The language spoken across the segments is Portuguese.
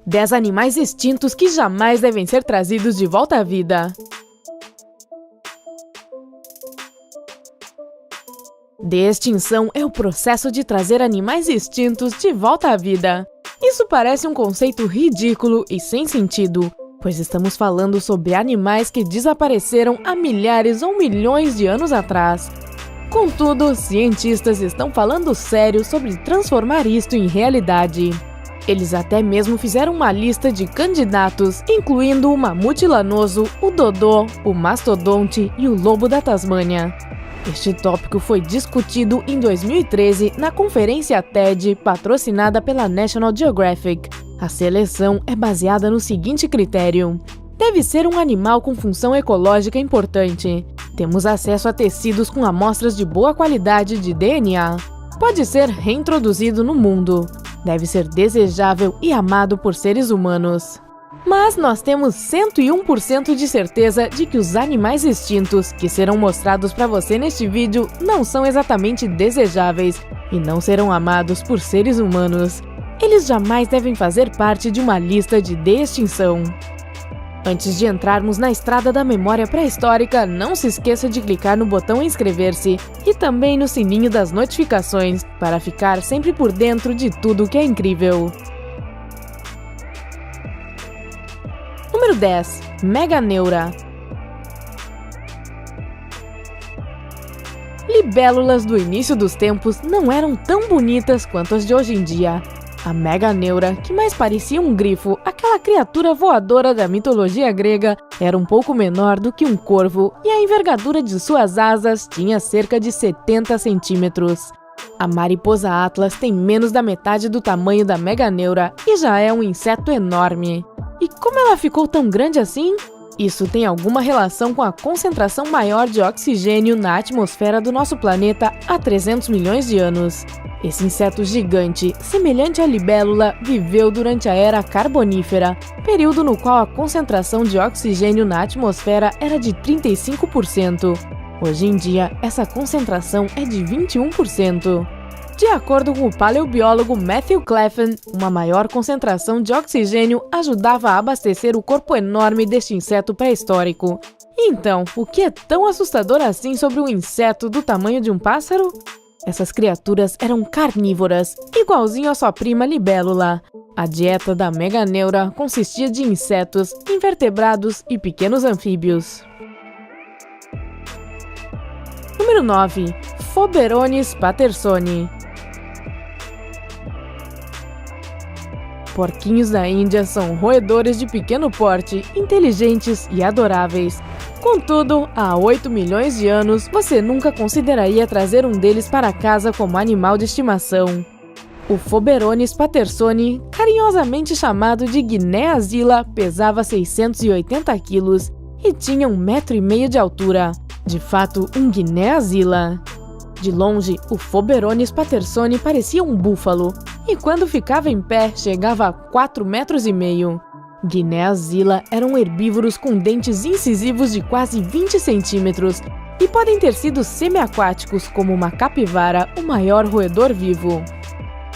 10 animais extintos que jamais devem ser trazidos de volta à vida. De-extinção é o processo de trazer animais extintos de volta à vida. Isso parece um conceito ridículo e sem sentido, pois estamos falando sobre animais que desapareceram há milhares ou milhões de anos atrás. Contudo, cientistas estão falando sério sobre transformar isto em realidade. Eles até mesmo fizeram uma lista de candidatos, incluindo o mamute lanoso, o dodô, o mastodonte e o lobo da Tasmânia. Este tópico foi discutido em 2013 na conferência TED, patrocinada pela National Geographic. A seleção é baseada no seguinte critério: deve ser um animal com função ecológica importante. Temos acesso a tecidos com amostras de boa qualidade de DNA. Pode ser reintroduzido no mundo. Deve ser desejável e amado por seres humanos. Mas nós temos 101% de certeza de que os animais extintos que serão mostrados para você neste vídeo não são exatamente desejáveis e não serão amados por seres humanos. Eles jamais devem fazer parte de uma lista de extinção. Antes de entrarmos na estrada da memória pré-histórica, não se esqueça de clicar no botão inscrever-se e também no sininho das notificações para ficar sempre por dentro de tudo que é incrível. Número 10. Meganeura. Libélulas do início dos tempos não eram tão bonitas quanto as de hoje em dia. A meganeura, que mais parecia um grifo, aquela criatura voadora da mitologia grega, era um pouco menor do que um corvo e a envergadura de suas asas tinha cerca de 70 centímetros. A mariposa Atlas tem menos da metade do tamanho da meganeura e já é um inseto enorme. E como ela ficou tão grande assim? Isso tem alguma relação com a concentração maior de oxigênio na atmosfera do nosso planeta há 300 milhões de anos. Esse inseto gigante, semelhante à libélula, viveu durante a Era Carbonífera, período no qual a concentração de oxigênio na atmosfera era de 35%. Hoje em dia, essa concentração é de 21%. De acordo com o paleobiólogo Matthew Cleffen, uma maior concentração de oxigênio ajudava a abastecer o corpo enorme deste inseto pré-histórico. Então, o que é tão assustador assim sobre um inseto do tamanho de um pássaro? Essas criaturas eram carnívoras, igualzinho à sua prima libélula. A dieta da meganeura consistia de insetos, invertebrados e pequenos anfíbios. Número 9. Phoberones pattersoni. Porquinhos da Índia são roedores de pequeno porte, inteligentes e adoráveis. Contudo, há 8 milhões de anos, você nunca consideraria trazer um deles para casa como animal de estimação. O Phoberones pattersoni, carinhosamente chamado de Guiné-azila, pesava 680 quilos e tinha 1,5 metro de altura. De fato, um Guiné-azila. De longe, o Phoberones pattersoni parecia um búfalo, e quando ficava em pé, chegava a 4,5 metros. Guiné-azila eram herbívoros com dentes incisivos de quase 20 centímetros e podem ter sido semiaquáticos, como uma capivara, o maior roedor vivo.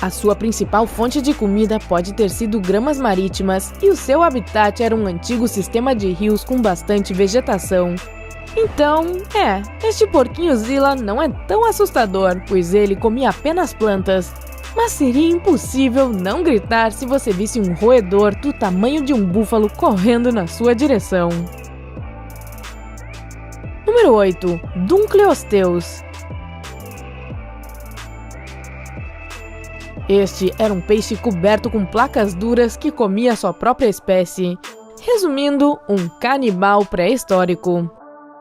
A sua principal fonte de comida pode ter sido gramas marítimas e o seu habitat era um antigo sistema de rios com bastante vegetação. Então, este porquinho-zila não é tão assustador, pois ele comia apenas plantas. Mas seria impossível não gritar se você visse um roedor do tamanho de um búfalo correndo na sua direção. Número 8. Dunkleosteus. Este era um peixe coberto com placas duras que comia sua própria espécie. Resumindo, um canibal pré-histórico.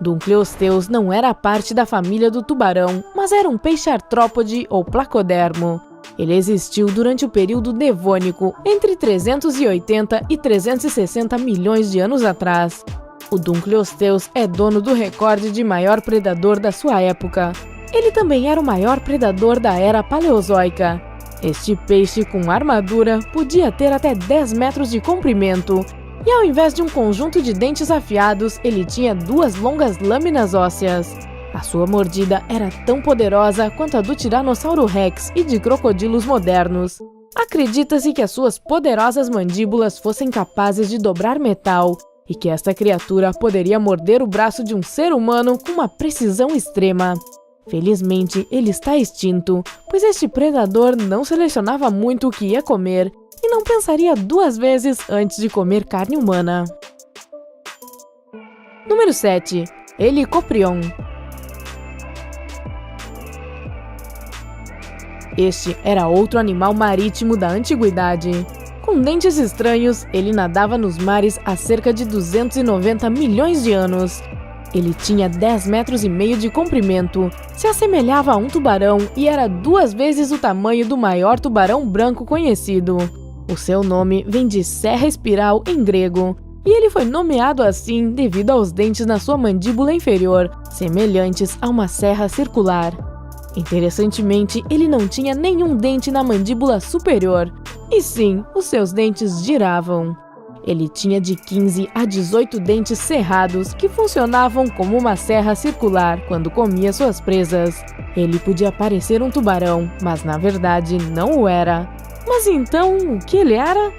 Dunkleosteus não era parte da família do tubarão, mas era um peixe artrópode ou placodermo. Ele existiu durante o período Devônico, entre 380 e 360 milhões de anos atrás. O Dunkleosteus é dono do recorde de maior predador da sua época. Ele também era o maior predador da Era Paleozoica. Este peixe com armadura podia ter até 10 metros de comprimento, e ao invés de um conjunto de dentes afiados, ele tinha 2 longas lâminas ósseas. A sua mordida era tão poderosa quanto a do Tiranossauro Rex e de crocodilos modernos. Acredita-se que as suas poderosas mandíbulas fossem capazes de dobrar metal e que esta criatura poderia morder o braço de um ser humano com uma precisão extrema. Felizmente, ele está extinto, pois este predador não selecionava muito o que ia comer e não pensaria duas vezes antes de comer carne humana. Número 7. Helicoprion. Este era outro animal marítimo da antiguidade. Com dentes estranhos, ele nadava nos mares há cerca de 290 milhões de anos. Ele tinha 10,5 metros de comprimento, se assemelhava a um tubarão e era 2 vezes o tamanho do maior tubarão branco conhecido. O seu nome vem de serra espiral em grego, e ele foi nomeado assim devido aos dentes na sua mandíbula inferior, semelhantes a uma serra circular. Interessantemente, ele não tinha nenhum dente na mandíbula superior, e sim, os seus dentes giravam. Ele tinha de 15 a 18 dentes cerrados que funcionavam como uma serra circular quando comia suas presas. Ele podia parecer um tubarão, mas na verdade não o era. Mas então, o que ele era?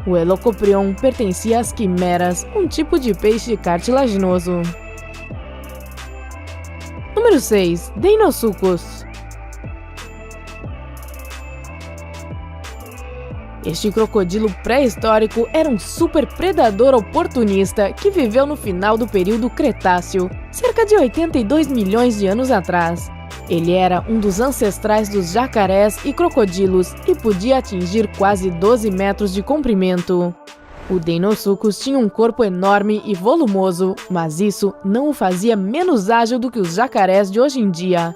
O Helicoprion pertencia às quimeras, um tipo de peixe cartilaginoso. Número 6. Deinosuchus. Este crocodilo pré-histórico era um super predador oportunista que viveu no final do período Cretáceo, cerca de 82 milhões de anos atrás. Ele era um dos ancestrais dos jacarés e crocodilos e podia atingir quase 12 metros de comprimento. O Deinosuchus tinha um corpo enorme e volumoso, mas isso não o fazia menos ágil do que os jacarés de hoje em dia.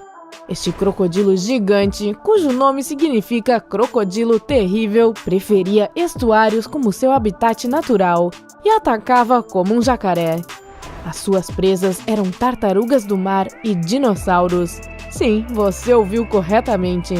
Este crocodilo gigante, cujo nome significa crocodilo terrível, preferia estuários como seu habitat natural e atacava como um jacaré. As suas presas eram tartarugas do mar e dinossauros. Sim, você ouviu corretamente.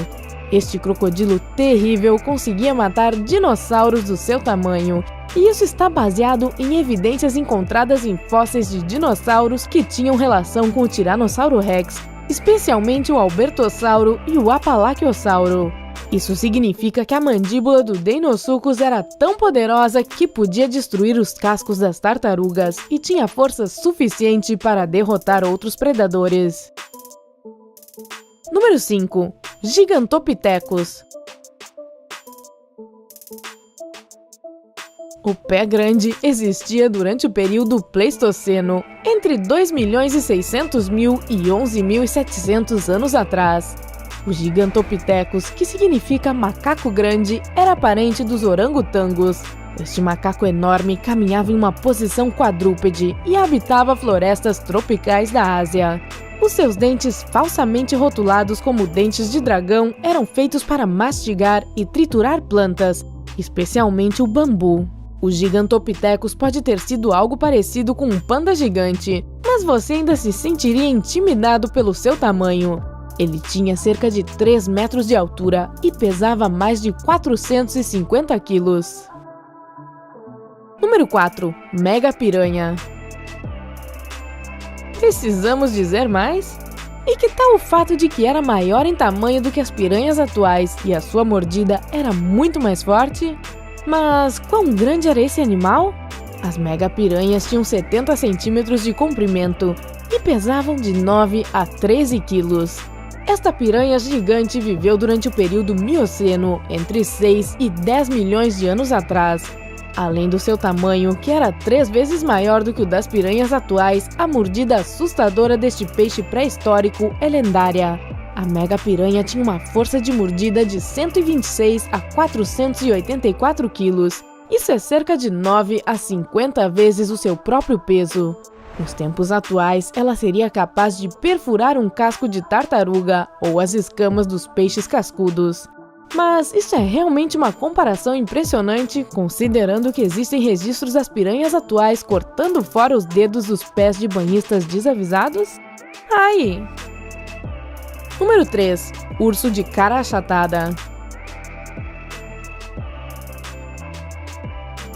Este crocodilo terrível conseguia matar dinossauros do seu tamanho, e isso está baseado em evidências encontradas em fósseis de dinossauros que tinham relação com o Tiranossauro Rex, especialmente o Albertossauro e o Apalachiosauro. Isso significa que a mandíbula do Deinosuchus era tão poderosa que podia destruir os cascos das tartarugas e tinha força suficiente para derrotar outros predadores. Número 5. Gigantopithecus. O pé grande existia durante o período Pleistoceno, entre 2.600.000 e 11.700 anos atrás. O Gigantopithecus, que significa macaco grande, era parente dos orangotangos. Este macaco enorme caminhava em uma posição quadrúpede e habitava florestas tropicais da Ásia. Os seus dentes, falsamente rotulados como dentes de dragão, eram feitos para mastigar e triturar plantas, especialmente o bambu. O Gigantopithecus pode ter sido algo parecido com um panda gigante, mas você ainda se sentiria intimidado pelo seu tamanho. Ele tinha cerca de 3 metros de altura e pesava mais de 450 quilos. Número 4. Megapiranha. Precisamos dizer mais? E que tal o fato de que era maior em tamanho do que as piranhas atuais e a sua mordida era muito mais forte? Mas quão grande era esse animal? As megapiranhas tinham 70 centímetros de comprimento e pesavam de 9 a 13 quilos. Esta piranha gigante viveu durante o período Mioceno, entre 6 e 10 milhões de anos atrás. Além do seu tamanho, que era 3 vezes maior do que o das piranhas atuais, a mordida assustadora deste peixe pré-histórico é lendária. A megapiranha tinha uma força de mordida de 126 a 484 quilos. Isso é cerca de 9 a 50 vezes o seu próprio peso. Nos tempos atuais, ela seria capaz de perfurar um casco de tartaruga ou as escamas dos peixes cascudos. Mas isso é realmente uma comparação impressionante, considerando que existem registros das piranhas atuais cortando fora os dedos dos pés de banhistas desavisados? Ai! Número 3. Urso de cara achatada.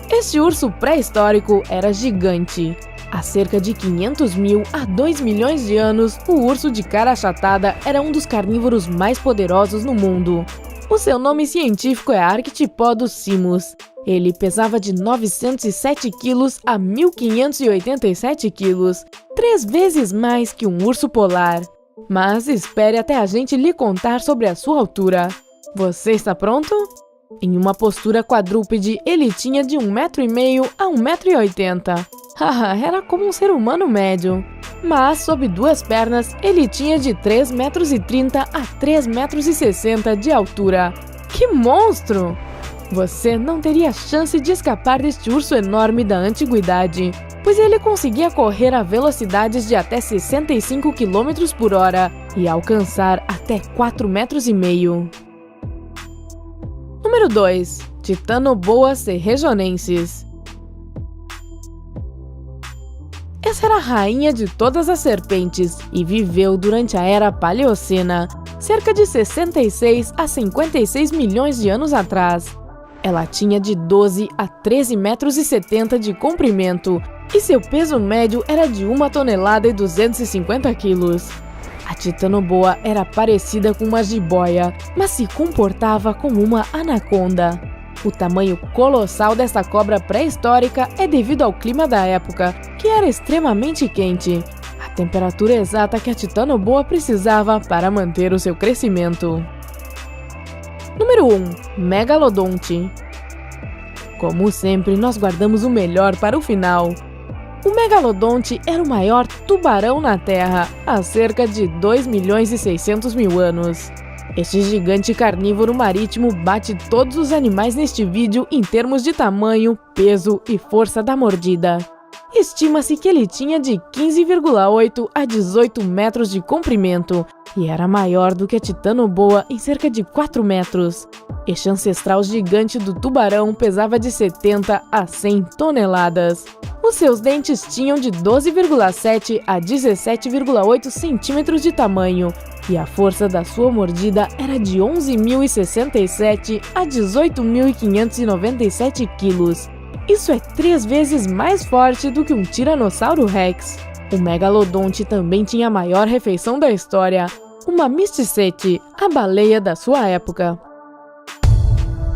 Este urso pré-histórico era gigante. Há cerca de 500.000 a 2 milhões de anos, o urso de cara achatada era um dos carnívoros mais poderosos no mundo. O seu nome científico é Arctipodus simus. Ele pesava de 907 quilos a 1.587 quilos, 3 vezes mais que um urso polar. Mas espere até a gente lhe contar sobre a sua altura. Você está pronto? Em uma postura quadrúpede, ele tinha de 1,5 m a 1,80 m. Haha, era como um ser humano médio. Mas, sob 2 pernas, ele tinha de 3,30 m a 3,60 m de altura. Que monstro! Você não teria chance de escapar deste urso enorme da antiguidade, pois ele conseguia correr a velocidades de até 65 km por hora e alcançar até 4,5 metros. Número 2. Titanoboa serrejonensis. Essa era a rainha de todas as serpentes e viveu durante a Era Paleocena, cerca de 66 a 56 milhões de anos atrás. Ela tinha de 12 a 13,70 metros de comprimento e seu peso médio era de 1 tonelada e 250 quilos. A Titanoboa era parecida com uma jiboia, mas se comportava como uma anaconda. O tamanho colossal dessa cobra pré-histórica é devido ao clima da época, que era extremamente quente, a temperatura exata que a Titanoboa precisava para manter o seu crescimento. Número 1. Megalodonte. Como sempre, nós guardamos o melhor para o final. O megalodonte era o maior tubarão na Terra há cerca de 2.600.000 anos. Este gigante carnívoro marítimo bate todos os animais neste vídeo em termos de tamanho, peso e força da mordida. Estima-se que ele tinha de 15,8 a 18 metros de comprimento e era maior do que a Titanoboa em cerca de 4 metros. Este ancestral gigante do tubarão pesava de 70 a 100 toneladas. Os seus dentes tinham de 12,7 a 17,8 centímetros de tamanho e a força da sua mordida era de 11.067 a 18.597 quilos. Isso é 3 vezes mais forte do que um Tiranossauro Rex. O megalodonte também tinha a maior refeição da história, uma misticete, a baleia da sua época.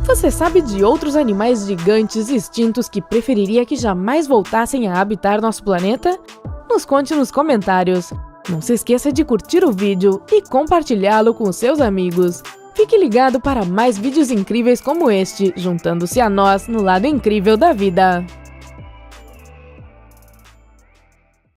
Você sabe de outros animais gigantes extintos que preferiria que jamais voltassem a habitar nosso planeta? Nos conte nos comentários. Não se esqueça de curtir o vídeo e compartilhá-lo com seus amigos. Fique ligado para mais vídeos incríveis como este, juntando-se a nós no lado incrível da vida.